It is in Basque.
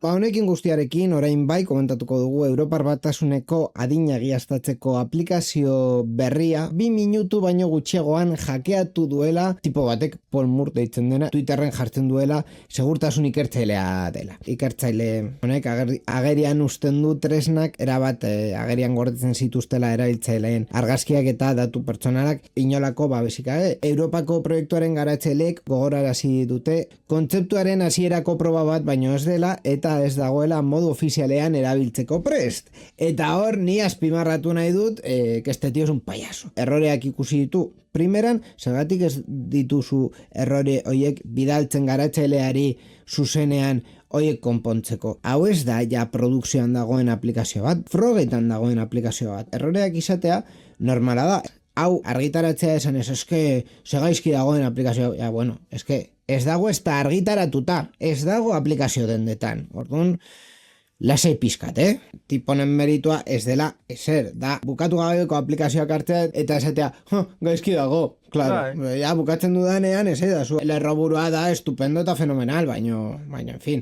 Honekin guztiarekin, orain bai, komentatuko dugu Europar Batasuneko adina egiaztatzeko aplikazio berria 2 minutu baino gutxiagoan hackeatu duela tipo batek, Paul Moore deitzen dena, Twitterren jartzen duela segurtasun ikertzailea dela. Ikertzaile honek agerian uzten du tresnak erabat agerian gordetzen zituztela erabiltzaileen argazkiak eta datu pertsonalak inolako babesik gabe. Europako proiektuaren garatzaileek gogorarazi dute kontzeptuaren hasierako proba bat baino ez dela eta ez dagoela modu ofizialean erabiltzeko prest. Eta hor, ni azpimarratu nahi dut que este tío es un payaso. Erroreak ikusi ditu. Primeran, zergatik ez dituzu errore hoiek bidaltzen garatzaileari zuzenean hoiek konpontzeko. Hau ez da ja produkzioan dagoen aplikazio bat, frogetan dagoen aplikazio bat. Erroreak izatea normala da. Hau argitaratzea esan eske segaizki dagoen aplikazio, ja bueno, eske ez dago ez da argitaratuta, ez dago aplikazio dendetan. Orduan, lasai pizkat, Tiponen meritua ez dela ezer, da bukatu gabeko aplikazioak hartzea eta esatea, gaizki dago, claro, ja bukatzen dudanean ez da, lerroburua da estupendo eta fenomenal, baino, en fin.